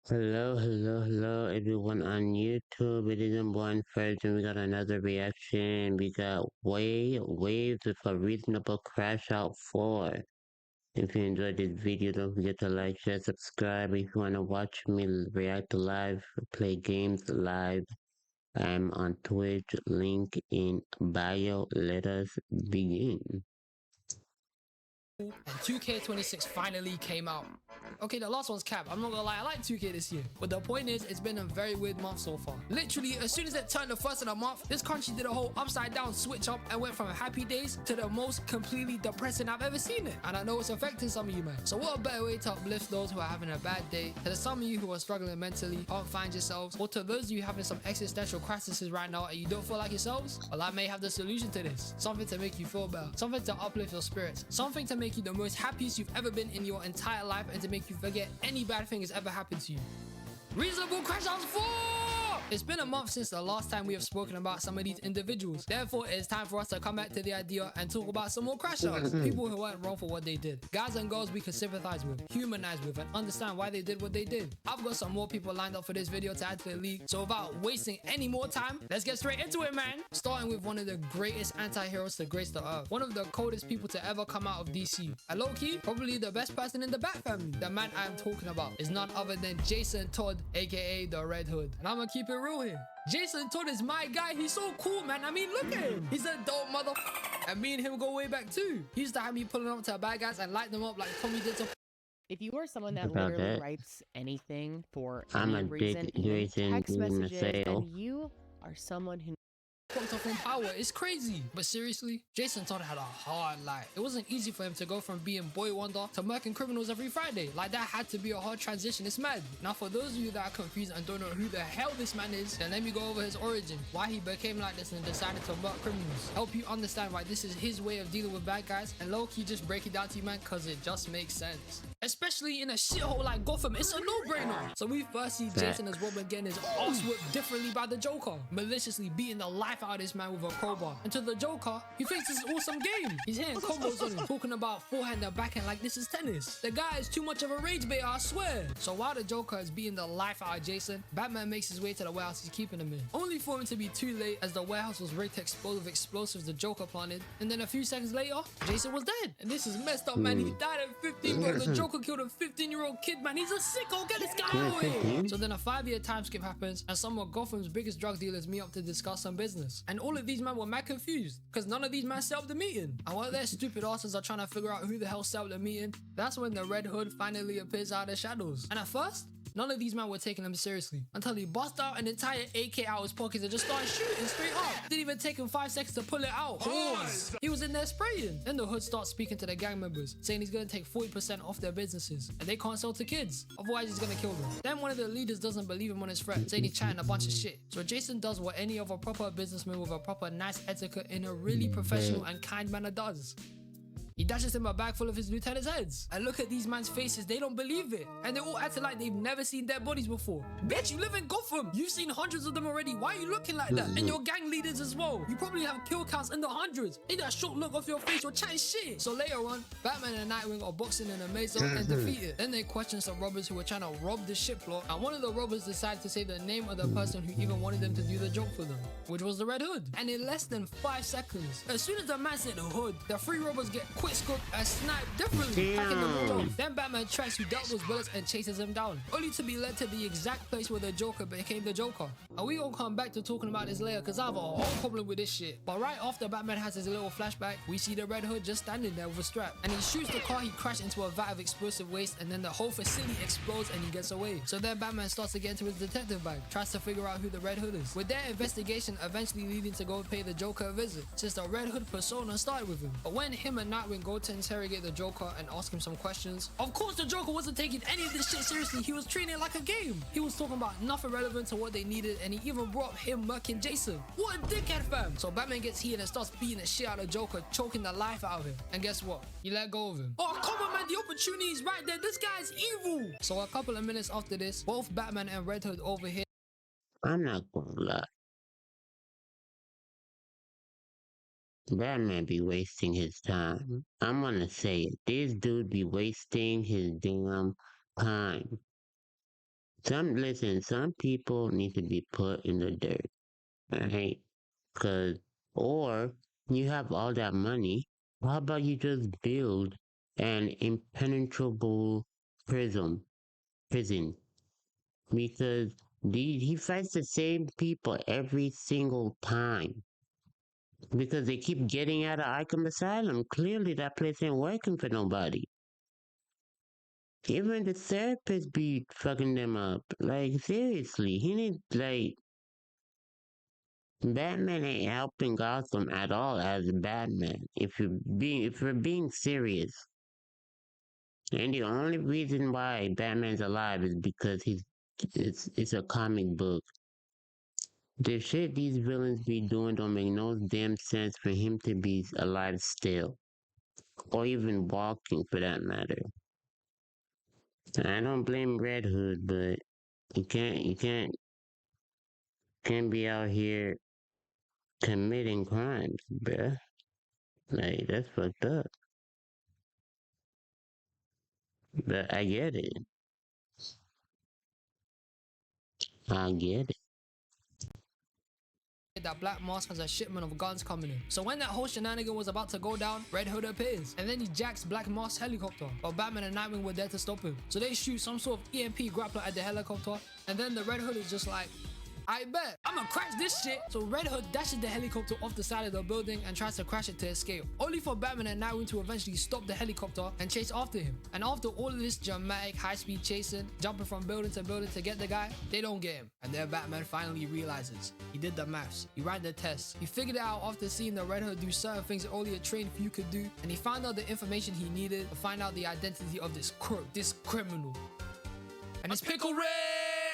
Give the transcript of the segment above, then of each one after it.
Hello, everyone on YouTube. It is Enferjah. We got another reaction. We got Waves with a Reasonable Crashout 4. If you enjoyed this video, don't forget to like, share, subscribe. If you want to watch me react live, play games live, I'm on Twitch. Link in bio. Let us begin. And 2K26 finally came out. Okay, the last one's cap. I'm not gonna lie, I like 2K this year. But the point is, it's been a very weird month so far. Literally, as soon as it turned the first of the month, this country did a whole upside down switch up and went from happy days to the most completely depressing I've ever seen it. And I know it's affecting some of you, man. So what a better way to uplift those who are having a bad day, to some of you who are struggling mentally, can't find yourselves, or to those of you having some existential crises right now and you don't feel like yourselves? Well, I may have the solution to this. Something to make you feel better. Something to uplift your spirits. Something to make you the most happiest you've ever been in your entire life and to make you forget any bad thing has ever happened to you. Reasonable Crashouts 4! It's been a month since the last time we have spoken about some of these individuals. Therefore, it's time for us to come back to the idea and talk about some more crashouts. People who weren't wrong for what they did. Guys and girls we can sympathize with, humanize with, and understand why they did what they did. I've got some more people lined up for this video to add to the league. So without wasting any more time, let's get straight into it, man. Starting with one of the greatest anti-heroes to grace the earth. One of the coldest people to ever come out of DC. And low-key, probably the best person in the Bat family. The man I am talking about is none other than Jason Todd, aka the Red Hood. And I'm gonna keep it real here. Jason Todd is my guy. He's so cool, man. I mean, look at him. He's a dope mother. And me and him go way back too. He used to have me pulling up to bad guys and light them up like Tommy did to. If you are someone that About literally that, writes anything for I'm any a reason, big even Jason text messages, Sale. and you are someone who From power, it's crazy. But seriously, Jason Todd had a hard life. It wasn't easy for him to go from being boy wonder to murking criminals every Friday. Like, that had to be a hard transition. It's mad. Now, for those of you that are confused and don't know who the hell this man is, then let me go over his origin, why he became like this and decided to murk criminals. Help you understand why this is his way of dealing with bad guys, and low-key just break it down to you, man, cause it just makes sense. Especially in a shithole like Gotham, it's a no-brainer. So we first see Jason as Robin getting his ass whipped differently by the Joker, maliciously beating the life out of this man with a crowbar. And to the Joker, he thinks it's an awesome game. He's hitting combos on him, talking about forehand and backhand like this is tennis. The guy is too much of a rage bait, I swear. So while the Joker is beating the life out of Jason, Batman makes his way to the warehouse he's keeping him in. Only for him to be too late, as the warehouse was rigged to explode with explosives the Joker planted. And then a few seconds later, Jason was dead. And this is messed up, man. He died at 15, bro. The Joker killed a 15-year-old kid, man. He's a sicko. Get this guy out of here. So then a 5-year time skip happens, and some of Gotham's biggest drug dealers meet up to discuss some business. And all of these men were mad confused, because none of these men set up the meeting. And while their stupid asses are trying to figure out who the hell set up the meeting, that's when the Red Hood finally appears out of the shadows. And at first, none of these men were taking him seriously until he bust out an entire AK out of his pockets and just started shooting straight up. Didn't even take him 5 seconds to pull it out. Pause. He was in there spraying. Then the Hood starts speaking to the gang members, saying he's gonna take 40% off their businesses and they can't sell to kids, otherwise he's gonna kill them. Then one of the leaders doesn't believe him on his threat, saying he's chatting a bunch of shit. So Jason does what any other proper businessman with a proper nice etiquette in a really professional and kind manner does. He dashes him a bag full of his lieutenant's heads. And look at these man's faces, they don't believe it. And they're all acting like they've never seen dead bodies before. Bitch, you live in Gotham. You've seen hundreds of them already. Why are you looking like that? And your gang leaders as well. You probably have kill counts in the hundreds. Ain't that short look off your face, you're chatting shit. So later on, Batman and Nightwing are boxing in a maze and defeated. Then they question some robbers who were trying to rob the ship plot. And one of the robbers decided to say the name of the person who even wanted them to do the joke for them, which was the Red Hood. And in less than 5 seconds, as soon as the man said the Hood, the 3 robbers get quick scoped and sniped differently, packing them all off. Then Batman tracks who dealt those bullets and chases him down, only to be led to the exact place where the Joker became the Joker. And we gonna come back to talking about this later, cause I have a whole problem with this shit. But right after Batman has his little flashback, we see the Red Hood just standing there with a strap, and he shoots the car he crashed into a vat of explosive waste, and then the whole facility explodes and he gets away. So then Batman starts to get into his detective bag, tries to figure out who the Red Hood is, with their investigation eventually leading to go pay the Joker a visit, since the Red Hood persona started with him. But when him and Nightwing go to interrogate the Joker and ask him some questions, of course the Joker wasn't taking any of this shit seriously. He was treating it like a game. He was talking about nothing relevant to what they needed, and he even brought up him murking Jason. What a dickhead, fam. So Batman gets heated and starts beating the shit out of Joker, choking the life out of him. And guess what? He let go of him. Oh, come on, man. The opportunity is right there. This guy's evil. So a couple of minutes after this, both Batman and Red Hood over here. I'm not gonna lie. Batman be wasting his time. I'm gonna say it. This dude be wasting his damn time. Some people need to be put in the dirt, right? Cause, or you have all that money, how about you just build an impenetrable prison? Because he fights the same people every single time. Because they keep getting out of Arkham Asylum. Clearly that place ain't working for nobody. Even the therapist be fucking them up. Like, seriously, he need, like, Batman ain't helping Gotham at all as Batman. If you're being serious. And the only reason why Batman's alive is because it's a comic book. The shit these villains be doing don't make no damn sense for him to be alive still. Or even walking for that matter. I don't blame Red Hood, but you can't be out here committing crimes, bruh. Like, that's fucked up. But I get it. I get it. that Black Mask has a shipment of guns coming in. So when that whole shenanigan was about to go down, Red Hood appears, and then he jacks Black Mask's helicopter, but Batman and Nightwing were there to stop him. So they shoot some sort of EMP grappler at the helicopter, and then the Red Hood is just like, I bet I'ma crash this shit. So Red Hood dashes the helicopter off the side of the building and tries to crash it to escape, only for Batman and Nightwing to eventually stop the helicopter and chase after him. And after all of this dramatic high-speed chasing, jumping from building to building to get the guy, they don't get him. And then Batman finally realizes he did the maths, he ran the test, he figured it out after seeing the Red Hood do certain things only a trained few could do, and he found out the information he needed to find out the identity of this criminal. And it's Pickle Rick!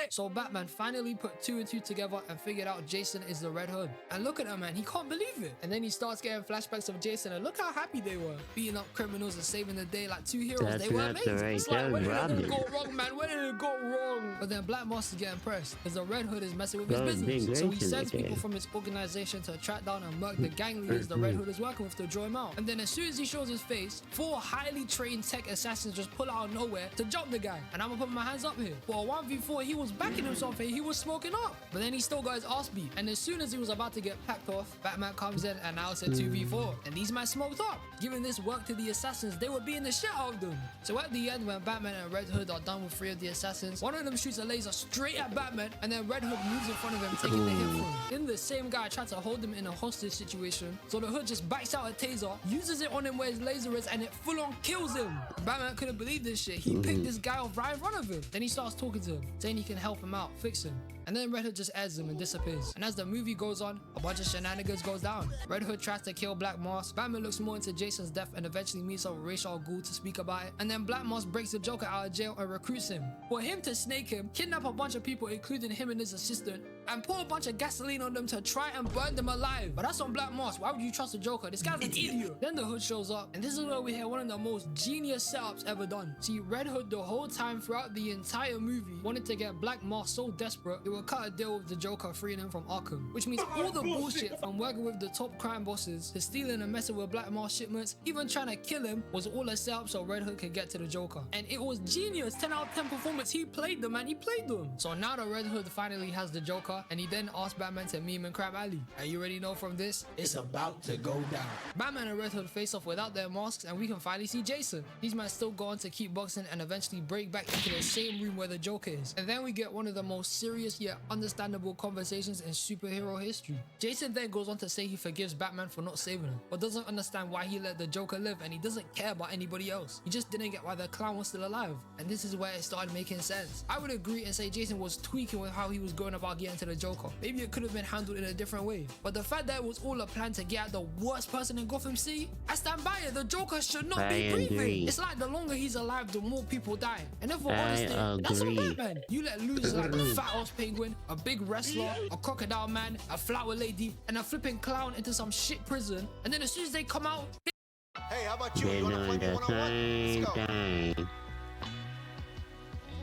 So Batman finally put 2 and 2 together and figured out Jason is the Red Hood. And look at him, man, he can't believe it. And then he starts getting flashbacks of Jason, and look how happy they were. Beating up criminals and saving the day like 2 heroes. That's they were not amazing. the right It's like, where did Robin. it go wrong, man? Where did it go wrong? But then Black Mask is getting pressed because the Red Hood is messing with his business. So he sends people from his organization to track down and murk the gang leaders the Red Hood is working with to draw him out. And then as soon as he shows his face, 4 highly trained tech assassins just pull out of nowhere to jump the guy. And I'm gonna put my hands up here. For a 1v4, he was backing himself and he was smoking up. But then he still got his ass beat. And as soon as he was about to get packed off, Batman comes in and now it's a 2v4. And these men smoked up. Giving this work to the assassins, they were beating the shit out of them. So at the end, when Batman and Red Hood are done with 3 of the assassins, one of them shoots a laser straight at Batman, and then Red Hood moves in front of him, taking the hit from him. Then the same guy tried to hold him in a hostage situation, so the Hood just backs out a taser, uses it on him where his laser is, and it full on kills him. Batman couldn't believe this shit. He picked this guy off right in front of him. Then he starts talking to him, saying he can help him out, fix him. And then Red Hood just airs him and disappears. And as the movie goes on, a bunch of shenanigans goes down. Red Hood tries to kill Black Mask. Batman looks more into Jason's death and eventually meets up with Ra's al Ghul to speak about it. And then Black Mask breaks the Joker out of jail and recruits him. For him to snake him, kidnap a bunch of people including him and his assistant, and pour a bunch of gasoline on them to try and burn them alive. But that's on Black Mask. Why would you trust the Joker? This guy's an idiot. Then the Hood shows up, and this is where we hear one of the most genius setups ever done. See, Red Hood the whole time throughout the entire movie wanted to get Black Mask so desperate, it would cut a deal with the Joker freeing him from Arkham. Which means all the bullshit from working with the top crime bosses to stealing and messing with Black Mask shipments, even trying to kill him, was all a setup so Red Hood could get to the Joker. And it was genius. 10 out of 10 performance. He played them, man. He played them. So now the Red Hood finally has the Joker, and he then asks Batman to meet him in Crime Alley. And you already know from this, it's about to go down. Batman and Red Hood face off without their masks, and we can finally see Jason. These men still go on to keep boxing and eventually break back into the same room where the Joker is. And then we get one of the most serious yet understandable conversations in superhero history. Jason then goes on to say he forgives Batman for not saving him, but doesn't understand why he let the Joker live, and he doesn't care about anybody else. He just didn't get why the clown was still alive. And this is where it started making sense. I would agree and say Jason was tweaking with how he was going about getting to the Joker. Maybe it could have been handled in a different way. But the fact that it was all a plan to get at the worst person in Gotham City, I stand by it. The Joker should not be breathing. It's like the longer he's alive, the more people die. And if we're honest, that's on Batman. You let loose like a fat ass penguin, a big wrestler, a crocodile man, a flower lady, and a flipping clown into some shit prison, and then as soon as they come out, hey, how about you? You wanna play me one-on-one? Let's go.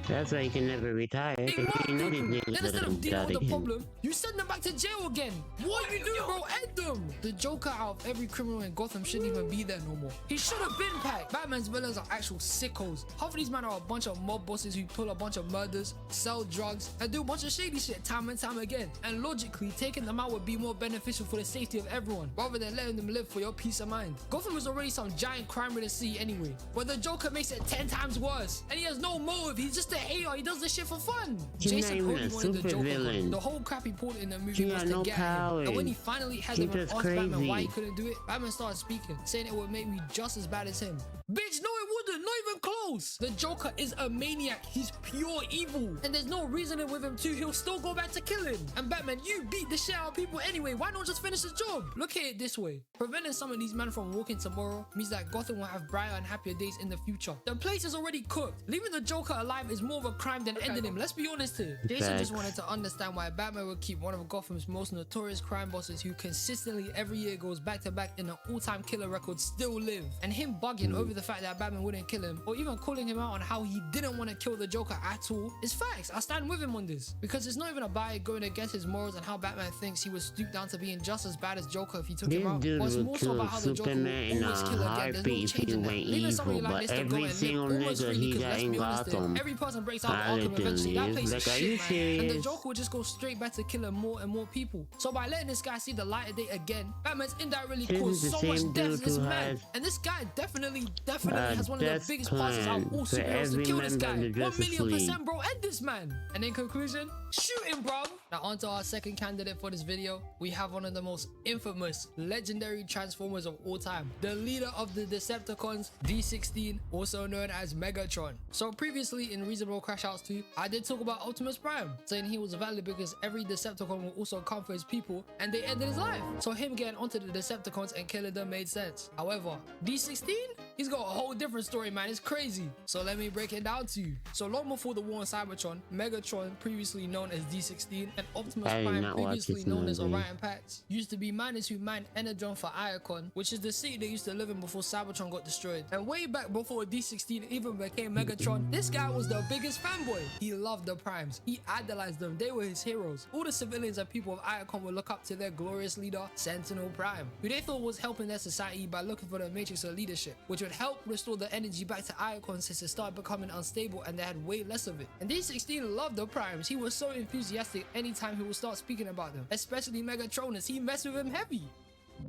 That's why he can never retire. They You murk know these people. niggas Then are instead gonna of get dealing out with the again. problem, you send them back to jail again. What you do, bro? End them. The Joker out of every criminal in Gotham shouldn't even be there no more. He should have been packed. Batman's villains are actual sickos. Half of these men are a bunch of mob bosses who pull a bunch of murders, sell drugs, and do a bunch of shady shit time and time again. And logically, taking them out would be more beneficial for the safety of everyone, rather than letting them live for your peace of mind. Gotham is already some giant crime ridden city anyway, but the Joker makes it 10 times worse. And he has no motive. He's just a hater. He does this shit for fun. He's Jason not even only a wanted the Joker supervillain. gone. The whole crap he pulled in the movie He was got to no get at him. powers. And when he finally had He him and just asked Batman crazy. why he couldn't do it, Batman started speaking, saying it would make me just as bad as him. Bitch, no it wouldn't, not even close. The Joker is a maniac, he's pure evil. And there's no reasoning with him too, he'll still go back to killing. And Batman, you beat the shit out of people anyway, why not just finish the job? Look at it this way, preventing some of these men from walking tomorrow means that Gotham will have brighter and happier days in the future. The place is already cooked. Leaving the Joker alive is more of a crime than ending him, let's be honest here. Jason just wanted to understand why Batman would keep one of Gotham's most notorious crime bosses who consistently every year goes back to back in an all-time killer record still live. And him bugging over the fact that Batman wouldn't kill him, or even calling him out on how he didn't want to kill the Joker at all, is facts. I stand with him on this, because it's not even about it going against his morals and how Batman thinks he would stoop down to being just as bad as Joker if he took This him out. dude But it's would more so kill about how the Joker Superman in will a always kill again. There's no heartbeat if he changing that. went Leaving somebody evil, like but this to go every and single live almost nigga freely, he because got let's in be honest here, Gotham every person breaks out of I Arkham eventually. That place like, is are shit, you man. serious? And the Joker would just go straight back to killing more and more people. So by letting this guy see the light of day again, Batman's indirectly This caused is the so much same death dude in this who man. has And this guy definitely has one of the death biggest passes out of all plan for superheroes to every kill this member guy. of the 1 Justice million League. percent, bro. End this man. And in conclusion, shoot him, bro. Now on to our second candidate for this video. We have one of the most infamous, legendary Transformers of all time. The leader of the Decepticons, D16, also known as Megatron. So previously in Reasonable Crashouts 2, I did talk about Optimus Prime, saying he was valid because every Decepticon will also come for his people and they ended his life. So him getting onto the Decepticons and killing them made sense. However, D16? He's got a whole different story, man. It's crazy. So let me break it down to you. So long before the war on Cybertron, Megatron, previously known as D16, and Optimus I did Prime, not watch previously this known as movie. Orion Pax, used to be miners who mined Energon for Iacon, which is the city they used to live in before Cybertron got destroyed. And way back before D16 even became Megatron, this guy was the biggest fanboy. He loved the Primes. He idolized them. They were his heroes. All the civilians and people of Iacon would look up to their glorious leader, Sentinel Prime, who they thought was helping their society by looking for the matrix of leadership, which would help restore the energy back to Iacon since it started becoming unstable and they had way less of it. And D16 loved the Primes. He was so enthusiastic anytime he would start speaking about them, especially Megatronus. He messed with him heavy.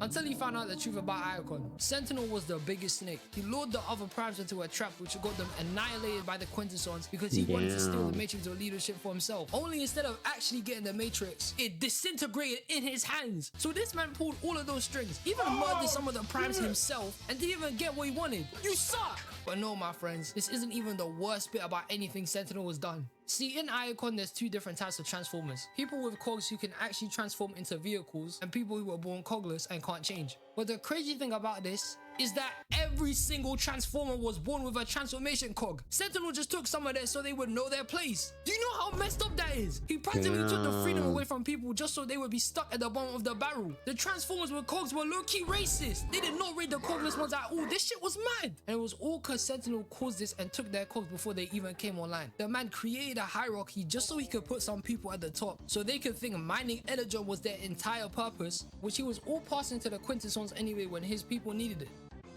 Until he found out the truth about Iacon. Sentinel was the biggest snake. He lured the other primes into a trap which got them annihilated by the Quintessons because he wanted to steal the Matrix of leadership for himself. Only instead of actually getting the Matrix, it disintegrated in his hands. So this man pulled all of those strings, even murdered some of the primes himself, and didn't even get what he wanted. You suck! But no, my friends, this isn't even the worst bit about anything Sentinel has done. See, in Iacon, there's two different types of Transformers. People with cogs who can actually transform into vehicles, and people who were born cogless and can't change. But the crazy thing about this is that every single Transformer was born with a transformation cog. Sentinel just took some of that so they would know their place. Do you know how messed up that is? He practically took the freedom away from people just so they would be stuck at the bottom of the barrel. The Transformers with cogs were low-key racist. They did not rate the cogless ones at all. This shit was mad. And it was all because Sentinel caused this and took their cogs before they even came online. The man created a hierarchy just so he could put some people at the top, so they could think mining Energon was their entire purpose, which he was all passing to the Quintessons anyway when his people needed it.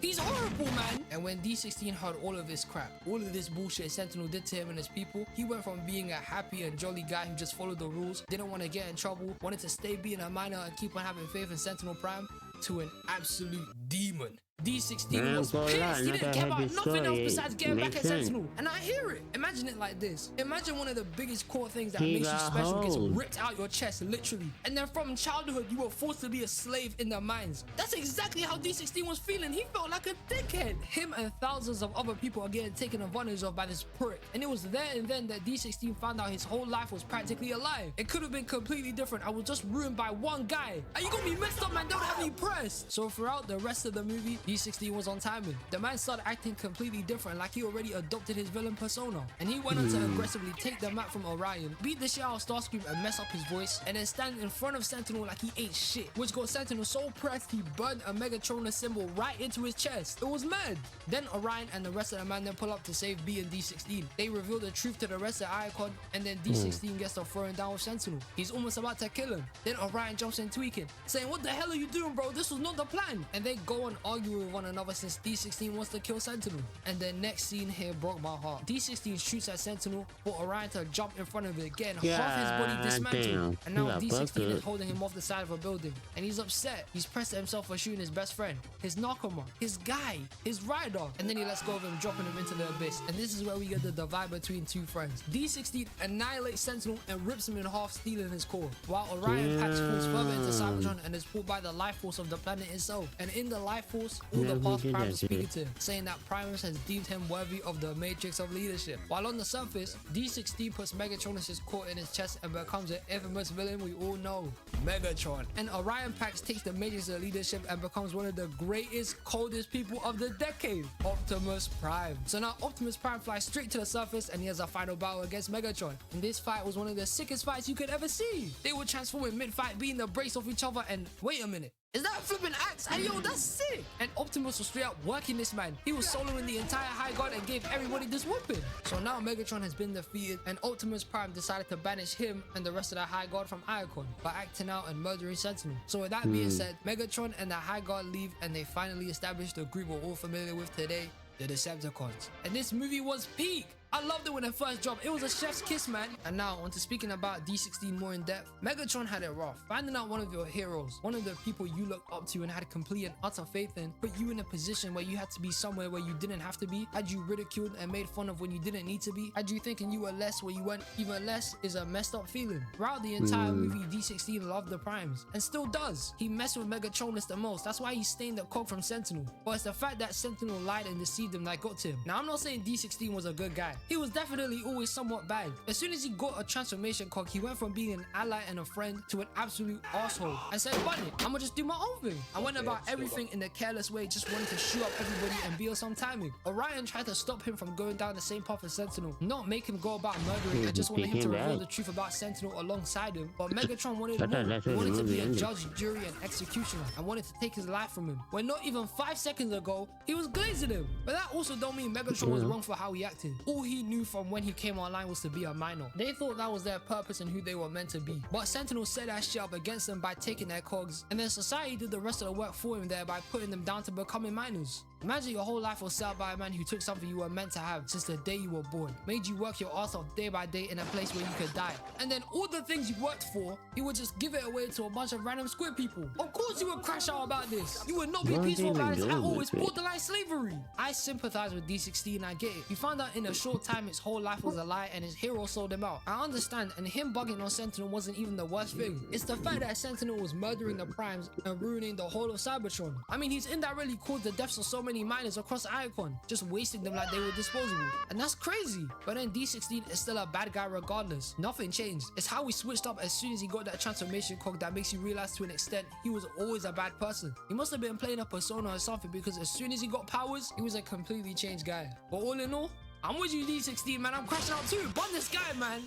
He's horrible, man. And when D16 heard all of this crap, all of this bullshit Sentinel did to him and his people, he went from being a happy and jolly guy who just followed the rules, didn't want to get in trouble, wanted to stay being a miner and keep on having faith in Sentinel Prime, to an absolute demon. D16 was pissed. He didn't care about nothing else besides getting back at Sentinel. And I hear it. Imagine it like this. Imagine one of the biggest core things that makes you special gets ripped out your chest, literally. And then from childhood, you were forced to be a slave in the mines. That's exactly how D16 was feeling. He felt like a dickhead. Him and thousands of other people are getting taken advantage of by this prick. And it was there and then that D16 found out his whole life was practically a lie. It could have been completely different. I was just ruined by one guy. Are you gonna be messed up, man? Don't have me pressed. So throughout the rest rest of the movie, D16 was on timing. The man started acting completely different, like he already adopted his villain persona. And he went on to aggressively take the map from Orion, beat the shit out of Starscream and mess up his voice, and then stand in front of Sentinel like he ain't shit, which got Sentinel so pressed he burned a Megatronus symbol right into his chest. It was mad. Then Orion and the rest of the man then pull up to save B and D16. They reveal the truth to the rest of Icon, and then D16 gets to throwing down with Sentinel. He's almost about to kill him. Then Orion jumps in tweaking, saying, "What the hell are you doing, bro? This was not the plan." And they go on arguing with one another since D16 wants to kill Sentinel. And the next scene here broke my heart. D16 shoots at Sentinel for Orion to jump in front of it again. Half his body dismantled. And now D16 is holding him off the side of a building. And he's upset. He's pressed himself for shooting his best friend, his Nakama, his guy, his rider. And then he lets go of him, dropping him into the abyss. And this is where we get the divide between two friends. D16 annihilates Sentinel and rips him in half, stealing his core. While Orion Pax falls further into Cybertron and is pulled by the life force of the planet itself. And in the life force, all the past Primes speak to him, saying that Primus has deemed him worthy of the matrix of leadership. While on the surface, D16 puts Megatronus' core in his chest and becomes the infamous villain we all know, Megatron. And Orion Pax takes the matrix of leadership and becomes one of the greatest, coldest people of the decade, Optimus Prime. So now Optimus Prime flies straight to the surface and he has a final battle against Megatron. And this fight was one of the sickest fights you could ever see. They would transform in mid-fight, being the brace of each other, and wait a minute, is that a flipping axe? Hey yo, that's sick! And Optimus was straight up working this man. He was soloing the entire High Guard and gave everybody this whooping. So now Megatron has been defeated and Optimus Prime decided to banish him and the rest of the High Guard from Icon by acting out and murdering Sentinel. So with that being said, Megatron and the High Guard leave and they finally establish the group we're all familiar with today, the Decepticons. And this movie was peak! I loved it when it first dropped. It was a chef's kiss, man. And now, on to speaking about D16 more in depth. Megatron had it rough. Finding out one of your heroes, one of the people you looked up to and had complete and utter faith in, put you in a position where you had to be somewhere where you didn't have to be, had you ridiculed and made fun of when you didn't need to be, had you thinking you were less where you weren't even less, is a messed up feeling. Throughout the entire movie, D16 loved the Primes, and still does. He messed with Megatronus the most. That's why he stained the cog from Sentinel. But it's the fact that Sentinel lied and deceived him that got to him. Now, I'm not saying D16 was a good guy. He was definitely always somewhat bad. As soon as he got a transformation cog, he went from being an ally and a friend to an absolute asshole and said, "Bunny, I'ma just do my own thing." I went about everything in a careless way, just wanting to shoot up everybody and be on some timing. Orion tried to stop him from going down the same path as Sentinel, not make him go about murdering, and just wanted him to reveal the truth about Sentinel alongside him. But Megatron wanted more. He wanted to be a judge, jury, and executioner, and wanted to take his life from him. When not even 5 seconds ago, he was glazing him. But that also don't mean Megatron was wrong for how he acted. All he knew from when he came online was to be a minor. They thought that was their purpose and who they were meant to be. But Sentinel set that shit up against them by taking their cogs, and then society did the rest of the work for him there by putting them down to becoming minors. Imagine your whole life was set up by a man who took something you were meant to have since the day you were born, made you work your ass off day by day in a place where you could die, and then all the things you worked for, he would just give it away to a bunch of random squid people. Of course you would crash out about this. You would not be peaceful about this at all. It's borderline slavery. I sympathize with D16 and I get it. He found out in a short time his whole life was a lie and his hero sold him out. I understand, and him bugging on Sentinel wasn't even the worst thing. It's the fact that Sentinel was murdering the Primes and ruining the whole of Cybertron. I mean, he's indirectly caused the deaths of so many miners across Icon, just wasting them like they were disposable. And that's crazy. But then D16 is still a bad guy regardless. Nothing changed. It's how he switched up as soon as he got that transformation cog that makes you realize to an extent he was always a bad person. He must have been playing a persona or something, because as soon as he got powers, he was a completely changed guy. But all in all, I'm with you, D16, man. I'm crashing out too. Bun this guy, man.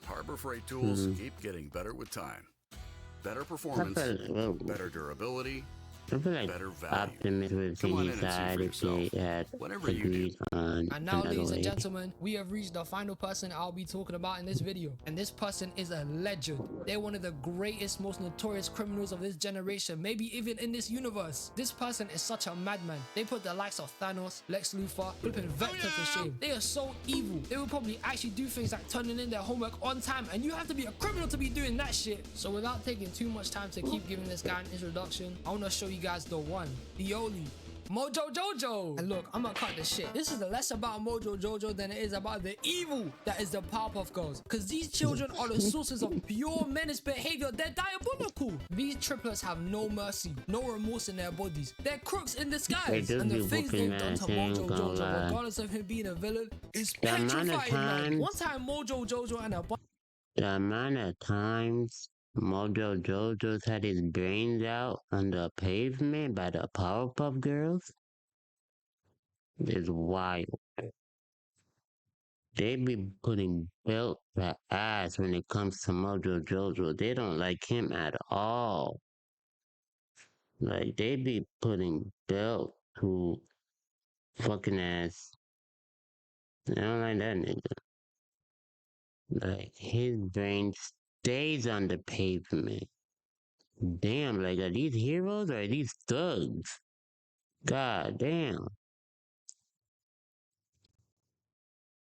Harbor Freight tools keep getting better with time. Better performance, better durability, better value. Optimus would Come on in and see decide for if they yourself. had Whenever you agreed on And now, another ladies and way. gentlemen, we have reached the final person I'll be talking about in this video. And this person is a legend. They're one of the greatest, most notorious criminals of this generation, maybe even in this universe. This person is such a madman. They put the likes of Thanos, Lex Luthor, flipping Vector to shame. They are so evil. They will probably actually do things like turning in their homework on time, and you have to be a criminal to be doing that shit. So without taking too much time to keep giving this guy an introduction, I want to show you guys the one, the only, Mojo Jojo. And look, I'm gonna cut this shit. This is less about Mojo Jojo than it is about the evil that is the Powerpuff Girls. Because these children are the sources of pure menace behavior. They're diabolical. These triplets have no mercy, no remorse in their bodies. They're crooks in disguise. And the things they've done to Mojo Jojo, regardless of him being a villain, is petrifying, man. One time Mojo Jojo and a The amount of times Mojo Jojo's had his brains out on the pavement by the Powerpuff Girls is wild. They be putting belt to ass when it comes to Mojo Jojo. They don't like him at all. Like, they be putting belt to fucking ass. I don't like that nigga. Like, his brain stays on the pavement. Damn, like, are these heroes or are these thugs? God damn.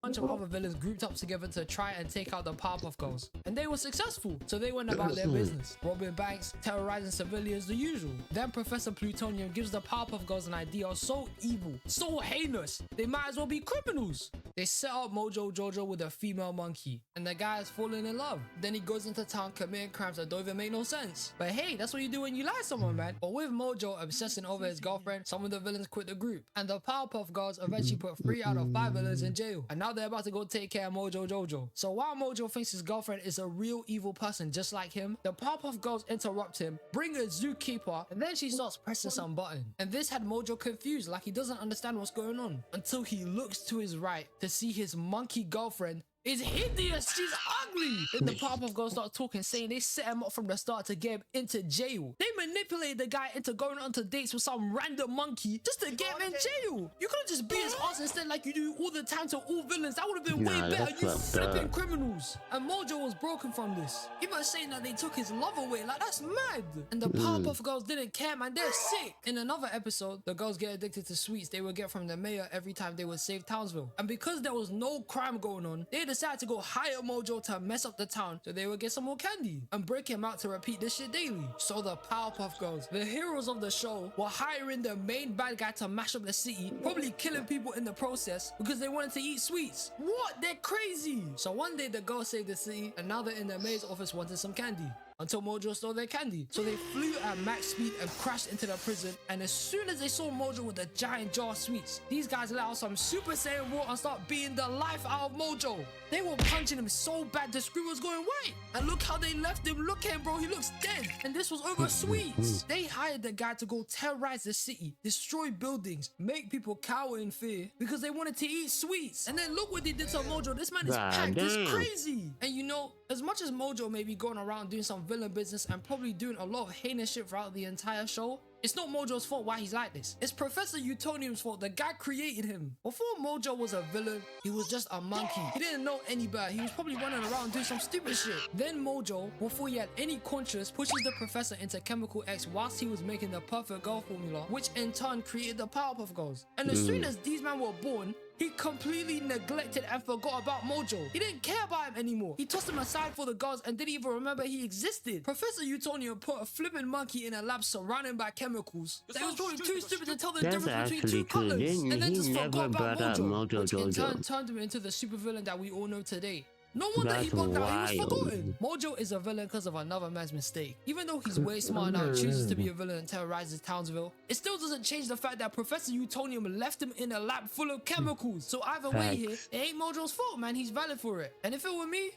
Bunch of other villains grouped up together to try and take out the Powerpuff Girls, and they were successful, so they went about their business, robbing banks, terrorizing civilians, the usual. Then Professor Plutonium gives the Powerpuff Girls an idea so evil, so heinous, they might as well be criminals. They set up Mojo Jojo with a female monkey, and the guy is falling in love. Then he goes into town committing crimes that don't even make no sense. But hey, that's what you do when you like someone, man. But with Mojo obsessing over his girlfriend, some of the villains quit the group, and the Powerpuff Girls eventually put 3 out of 5 villains in jail. And now they're about to go take care of Mojo Jojo. So while Mojo thinks his girlfriend is a real evil person just like him, the Powerpuff Girls interrupt him, bring a zookeeper, and then she starts pressing some button. And this had Mojo confused, like he doesn't understand what's going on, until he looks to his right to see his monkey girlfriend is hideous. She's ugly. Then the Powerpuff Girls start talking, saying they set him up from the start to get him into jail. They manipulated the guy into going on to dates with some random monkey just to get him in jail. You couldn't just be his ass instead like you do all the time to all villains. That would have been way better. You flipping criminals. And Mojo was broken from this. Even saying that they took his love away, like that's mad. And the Powerpuff Girls didn't care, man. They're sick. In another episode, the girls get addicted to sweets they would get from the mayor every time they would save Townsville. And because there was no crime going on, they decided to go hire Mojo to mess up the town so they would get some more candy and break him out to repeat this shit daily. So the Powerpuff Girls, the heroes of the show, were hiring the main bad guy to mash up the city, probably killing people in the process because they wanted to eat sweets. What? They're crazy. So one day the girls saved the city and now they're in the mayor's office wanting some candy, until Mojo stole their candy. So they flew at max speed and crashed into the prison, and as soon as they saw Mojo with a giant jar of sweets, these guys let out some Super Saiyan War and start beating the life out of Mojo. They were punching him so bad the screen was going white. And look how they left him. Look at him, bro, he looks dead. And this was over sweets. They hired the guy to go terrorize the city, destroy buildings, make people cower in fear because they wanted to eat sweets. And then look what they did to Mojo. This man is packed. It's crazy. And you know, as much as Mojo may be going around doing some villain business and probably doing a lot of heinous shit throughout the entire show, it's not Mojo's fault why he's like this. It's Professor Utonium's fault. The guy created him. Before Mojo was a villain, he was just a monkey. He didn't know any better. He was probably running around doing some stupid shit. Then Mojo, before he had any conscience, pushes the Professor into Chemical X whilst he was making the perfect girl formula, which in turn created the Powerpuff Girls. And as soon as these men were born, he completely neglected and forgot about Mojo. He didn't care about him anymore. He tossed him aside for the girls and didn't even remember he existed. Professor Utonium put a flipping monkey in a lab surrounded by chemicals. They was probably too stupid to tell the difference between two colors. And then just forgot about Mojo, which in turn turned him into the supervillain that we all know today. No wonder he bugged out, he was forgotten. Mojo is a villain because of another man's mistake. Even though he's way smart now and chooses to be a villain and terrorizes Townsville, it still doesn't change the fact that Professor Utonium left him in a lab full of chemicals. So either way here, it ain't Mojo's fault, man. He's valid for it. And if it were me,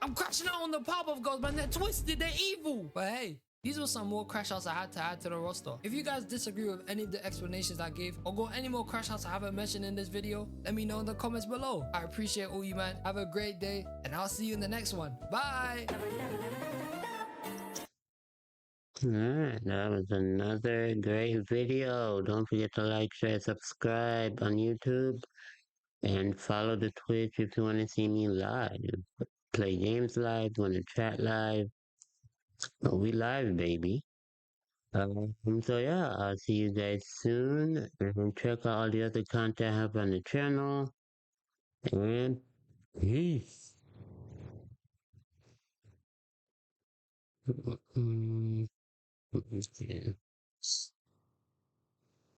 I'm crashing out on the Powerpuff Girls, man. They're twisted, they're evil. But hey, these were some more crash outs I had to add to the roster. If you guys disagree with any of the explanations I gave or got any more crash outs I haven't mentioned in this video, let me know in the comments below. I appreciate all you, man. Have a great day and I'll see you in the next one. Bye! Alright, that was another great video. Don't forget to like, share, subscribe on YouTube, and follow the Twitch if you want to see me live. Play games live, want to chat live. Oh, we live, baby. So yeah, I'll see you guys soon, and check out all the other content I have on the channel, and peace. Yeah.